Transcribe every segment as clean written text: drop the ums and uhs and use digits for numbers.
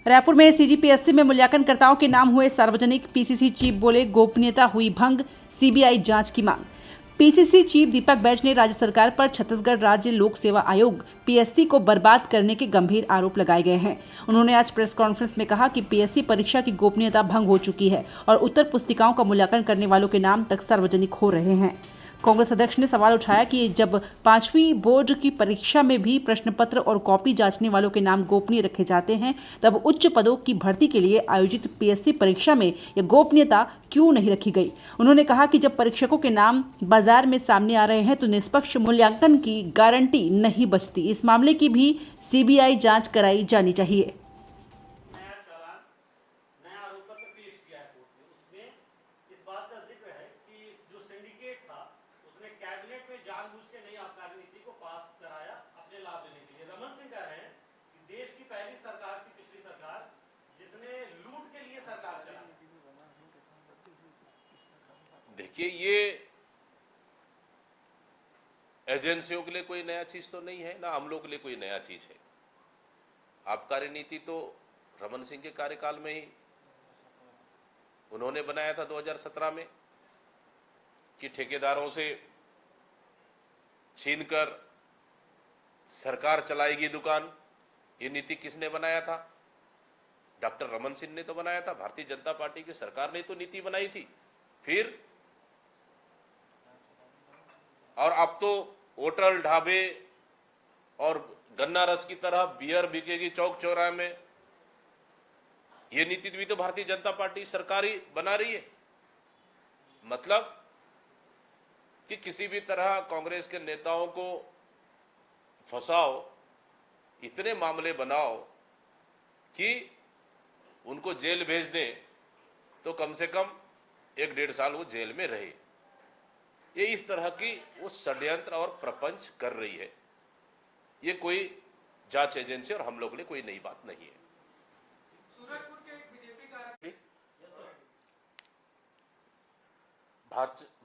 रायपुर में सीजीपीएससी में मूल्यांकनकर्ताओं के नाम हुए सार्वजनिक। पीसीसी चीफ बोले गोपनीयता हुई भंग, सीबीआई जांच की मांग। पीसीसी चीफ दीपक बैज ने राज्य सरकार पर छत्तीसगढ़ राज्य लोक सेवा आयोग पीएससी को बर्बाद करने के गंभीर आरोप लगाए गए हैं। उन्होंने आज प्रेस कॉन्फ्रेंस में कहा कि पीएससी परीक्षा की गोपनीयता भंग हो चुकी है और उत्तर पुस्तिकाओं का मूल्यांकन करने वालों के नाम तक सार्वजनिक हो रहे हैं। कांग्रेस अध्यक्ष ने सवाल उठाया कि जब 5वीं बोर्ड की परीक्षा में भी प्रश्न पत्र और कॉपी जांचने वालों के नाम गोपनीय रखे जाते हैं, तब उच्च पदों की भर्ती के लिए आयोजित पीएससी परीक्षा में यह गोपनीयता क्यों नहीं रखी गई। उन्होंने कहा कि जब परीक्षकों के नाम बाजार में सामने आ रहे हैं तो निष्पक्ष मूल्यांकन की गारंटी नहीं बचती। इस मामले की भी सीबीआई जांच कराई जानी चाहिए। कैबिनेट में जानबूझ के नई आबकारी नीति को पास कराया अपने लाभ लेने के लिए। रमन सिंह कह रहे हैं कि देश की पहली सरकार थी पिछली सरकार जिसने लूट के लिए सरकार चलाई। देखिए, ये एजेंसियों के लिए कोई नया चीज तो नहीं है, ना हम लोग के लिए कोई नया चीज है। आबकारी नीति तो रमन सिंह के कार्यकाल में ही उन्होंने बनाया था 2017 में कि ठेकेदारों से छीनकर सरकार चलाएगी दुकान। ये नीति किसने बनाया था? डॉक्टर रमन सिंह ने तो बनाया था। भारतीय जनता पार्टी की सरकार ने तो नीति बनाई थी। फिर और अब तो होटल, ढाबे और गन्ना रस की तरह बियर बिकेगी चौक चौराहे में। ये नीति भी तो भारतीय जनता पार्टी सरकार ही बना रही है। मतलब कि किसी भी तरह कांग्रेस के नेताओं को फंसाओ, इतने मामले बनाओ कि उनको जेल भेज दें तो कम से कम 1-1.5 साल वो जेल में रहे। ये इस तरह की वो षड्यंत्र और प्रपंच कर रही है। ये कोई जांच एजेंसी और हम लोग के लिए कोई नई बात नहीं है। सूरजपुर के एक बीजेपी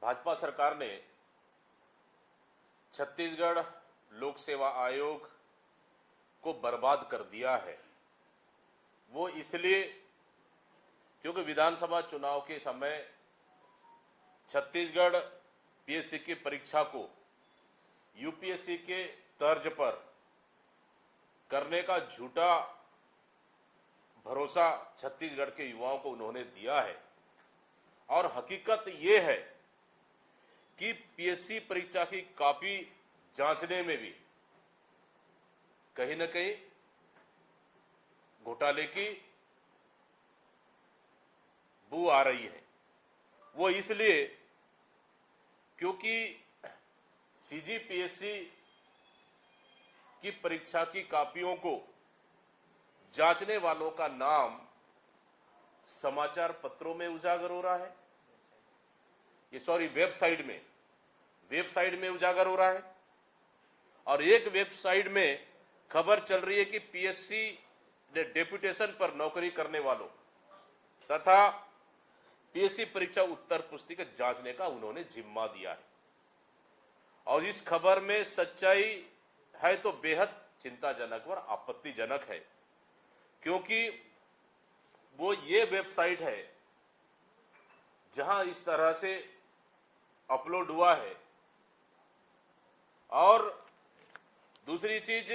भाजपा सरकार ने छत्तीसगढ़ लोक सेवा आयोग को बर्बाद कर दिया है। वो इसलिए क्योंकि विधानसभा चुनाव के समय छत्तीसगढ़ पीएससी की परीक्षा को यूपीएससी के तर्ज पर करने का झूठा भरोसा छत्तीसगढ़ के युवाओं को उन्होंने दिया है। और हकीकत ये है कि पीएससी परीक्षा की कॉपी जांचने में भी कहीं न कहीं घोटाले की बू आ रही है। वो इसलिए क्योंकि सीजीपीएससी की परीक्षा की कॉपियों को जांचने वालों का नाम समाचार पत्रों में उजागर हो रहा है। वेबसाइट में उजागर हो रहा है। और एक वेबसाइट में खबर चल रही है कि पीएससी ने डेपुटेशन पर नौकरी करने वालों तथा पीएससी परीक्षा उत्तर पुस्तिका जांचने का उन्होंने जिम्मा दिया है। और इस खबर में सच्चाई है तो बेहद चिंताजनक और आपत्तिजनक है, क्योंकि वो ये वेबसाइट है जहां इस तरह से अपलोड हुआ है। और दूसरी चीज